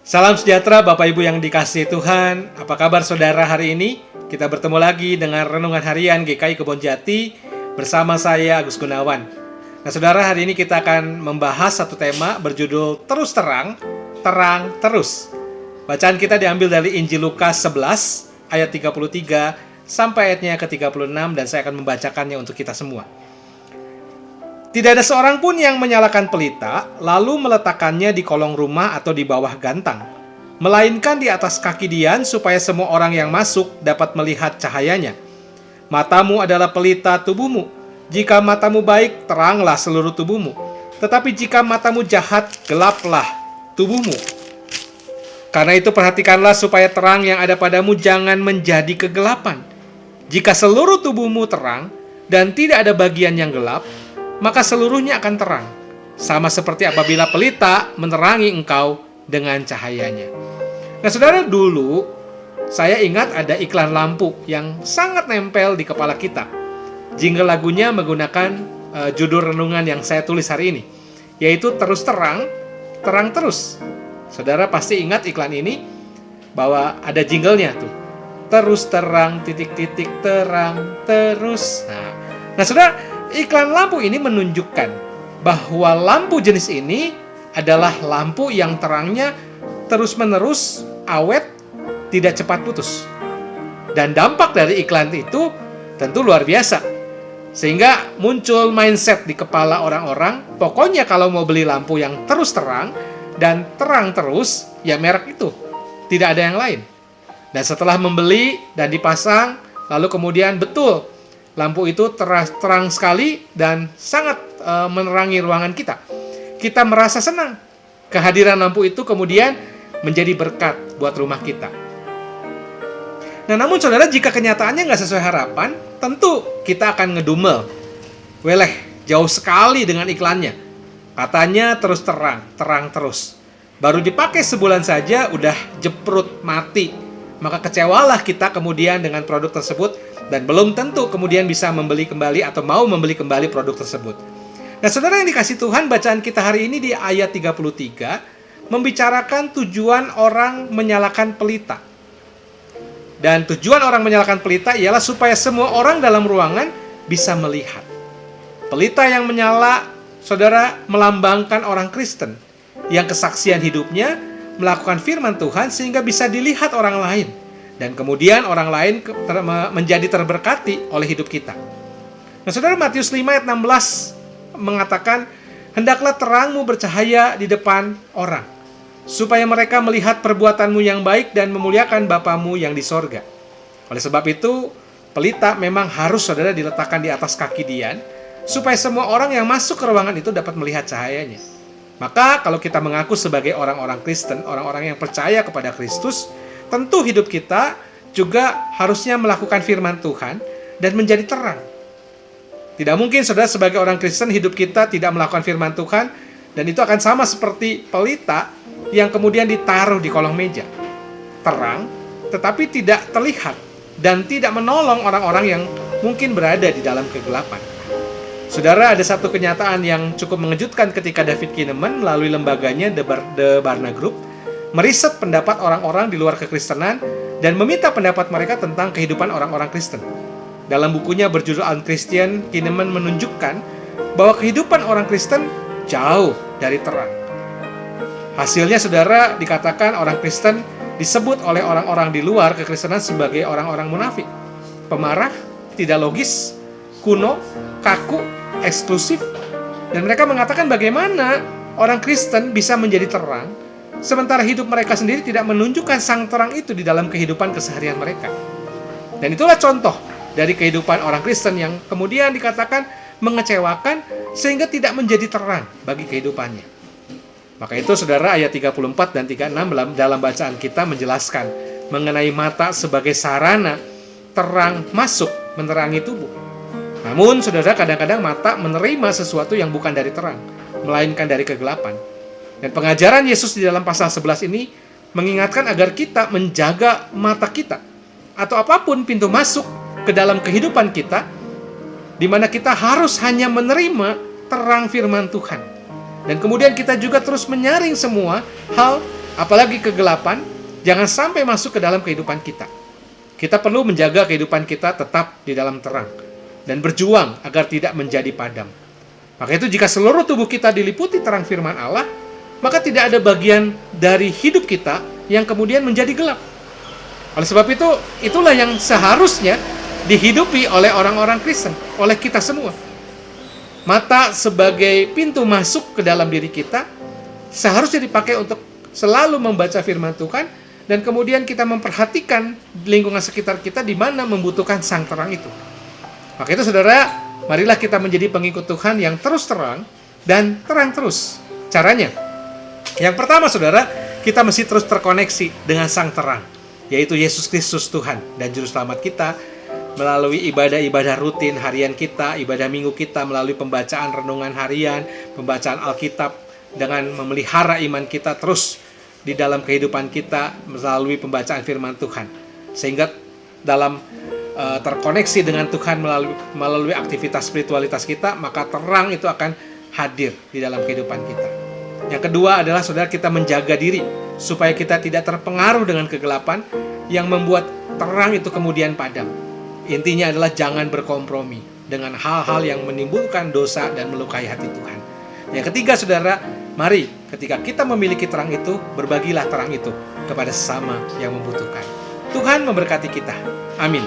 Salam sejahtera Bapak Ibu yang dikasihi Tuhan. Apa kabar saudara hari ini? Kita bertemu lagi dengan Renungan Harian GKI Kebonjati bersama saya Agus Gunawan. Nah saudara, hari ini kita akan membahas satu tema berjudul Terus Terang, Terang Terus. Bacaan kita diambil dari Injil Lukas 11 ayat 33 sampai ayatnya ke-36 dan saya akan membacakannya untuk kita semua. Tidak ada seorang pun yang menyalakan pelita, lalu meletakkannya di kolong rumah atau di bawah gantang, melainkan di atas kaki dian supaya semua orang yang masuk dapat melihat cahayanya. Matamu adalah pelita tubuhmu. Jika matamu baik, teranglah seluruh tubuhmu. Tetapi jika matamu jahat, gelaplah tubuhmu. Karena itu perhatikanlah supaya terang yang ada padamu jangan menjadi kegelapan. Jika seluruh tubuhmu terang dan tidak ada bagian yang gelap, maka seluruhnya akan terang, sama seperti apabila pelita menerangi engkau dengan cahayanya. Nah saudara, dulu saya ingat ada iklan lampu yang sangat nempel di kepala kita. Jingle lagunya menggunakan judul renungan yang saya tulis hari ini, yaitu Terus Terang, Terang Terus. Saudara pasti ingat iklan ini, bahwa ada jinglenya tuh. Terus terang, titik-titik terang, terus. Nah saudara, iklan lampu ini menunjukkan bahwa lampu jenis ini adalah lampu yang terangnya terus-menerus, awet, tidak cepat putus. Dan dampak dari iklan itu tentu luar biasa. Sehingga muncul mindset di kepala orang-orang, pokoknya kalau mau beli lampu yang terus terang dan terang terus, ya merek itu. Tidak ada yang lain. Dan setelah membeli dan dipasang, lalu kemudian betul, lampu itu terang sekali dan sangat menerangi ruangan kita. Kita merasa senang. Kehadiran lampu itu kemudian menjadi berkat buat rumah kita. Nah, namun saudara, jika kenyataannya nggak sesuai harapan, tentu kita akan ngedumel. Weleh, jauh sekali dengan iklannya. Katanya terus terang, terang terus. Baru dipakai sebulan saja udah jeprut, mati. Maka kecewalah kita kemudian dengan produk tersebut dan belum tentu kemudian bisa membeli kembali atau mau membeli kembali produk tersebut. Nah saudara yang dikasih Tuhan, bacaan kita hari ini di ayat 33 membicarakan tujuan orang menyalakan pelita. Dan tujuan orang menyalakan pelita ialah supaya semua orang dalam ruangan bisa melihat. Pelita yang menyala, saudara, melambangkan orang Kristen yang kesaksian hidupnya melakukan firman Tuhan sehingga bisa dilihat orang lain. Dan kemudian orang lain menjadi terberkati oleh hidup kita. Nah saudara, Matius 5 ayat 16 mengatakan, hendaklah terangmu bercahaya di depan orang, supaya mereka melihat perbuatanmu yang baik dan memuliakan Bapamu yang di sorga. Oleh sebab itu, pelita memang harus saudara diletakkan di atas kaki dian, supaya semua orang yang masuk ke ruangan itu dapat melihat cahayanya. Maka kalau kita mengaku sebagai orang-orang Kristen, orang-orang yang percaya kepada Kristus, tentu hidup kita juga harusnya melakukan firman Tuhan dan menjadi terang. Tidak mungkin saudara sebagai orang Kristen hidup kita tidak melakukan firman Tuhan, dan itu akan sama seperti pelita yang kemudian ditaruh di kolong meja. Terang, tetapi tidak terlihat dan tidak menolong orang-orang yang mungkin berada di dalam kegelapan. Saudara, ada satu kenyataan yang cukup mengejutkan ketika David Kinnaman melalui lembaganya The Barna Group meriset pendapat orang-orang di luar kekristenan dan meminta pendapat mereka tentang kehidupan orang-orang Kristen. Dalam bukunya berjudul Unchristian, Kinnaman menunjukkan bahwa kehidupan orang Kristen jauh dari terang. Hasilnya saudara, dikatakan orang Kristen disebut oleh orang-orang di luar kekristenan sebagai orang-orang munafik, pemarah, tidak logis, kuno, kaku, eksklusif. Dan mereka mengatakan bagaimana orang Kristen bisa menjadi terang sementara hidup mereka sendiri tidak menunjukkan sang terang itu di dalam kehidupan keseharian mereka. Dan itulah contoh dari kehidupan orang Kristen yang kemudian dikatakan mengecewakan sehingga tidak menjadi terang bagi kehidupannya. Maka itu saudara, ayat 34 dan 36 dalam bacaan kita menjelaskan mengenai mata sebagai sarana terang masuk menerangi tubuh. Namun saudara, kadang-kadang mata menerima sesuatu yang bukan dari terang, melainkan dari kegelapan. Dan pengajaran Yesus di dalam pasal 11 ini mengingatkan agar kita menjaga mata kita, atau apapun pintu masuk ke dalam kehidupan kita, di mana kita harus hanya menerima terang firman Tuhan. Dan kemudian kita juga terus menyaring semua hal apalagi kegelapan, jangan sampai masuk ke dalam kehidupan kita. Kita perlu menjaga kehidupan kita tetap di dalam terang dan berjuang agar tidak menjadi padam. Maka itu jika seluruh tubuh kita diliputi terang firman Allah, maka tidak ada bagian dari hidup kita yang kemudian menjadi gelap. Oleh sebab itu, itulah yang seharusnya dihidupi oleh orang-orang Kristen, oleh kita semua. Mata sebagai pintu masuk ke dalam diri kita seharusnya dipakai untuk selalu membaca firman Tuhan, dan kemudian kita memperhatikan lingkungan sekitar kita di mana membutuhkan sang terang itu. Maka itu saudara, marilah kita menjadi pengikut Tuhan yang terus terang dan terang terus. Caranya, yang pertama saudara, kita mesti terus terkoneksi dengan sang terang, yaitu Yesus Kristus Tuhan dan Juru Selamat kita, melalui ibadah-ibadah rutin harian kita, ibadah minggu kita, melalui pembacaan renungan harian, pembacaan Alkitab, dengan memelihara iman kita terus di dalam kehidupan kita melalui pembacaan firman Tuhan. Sehingga dalam terkoneksi dengan Tuhan melalui aktivitas spiritualitas kita, maka terang itu akan hadir di dalam kehidupan kita. Yang kedua adalah saudara, kita menjaga diri supaya kita tidak terpengaruh dengan kegelapan yang membuat terang itu kemudian padam. Intinya adalah jangan berkompromi dengan hal-hal yang menimbulkan dosa dan melukai hati Tuhan. Yang ketiga saudara, mari ketika kita memiliki terang itu, berbagilah terang itu kepada sesama yang membutuhkan. Tuhan memberkati kita. Amin.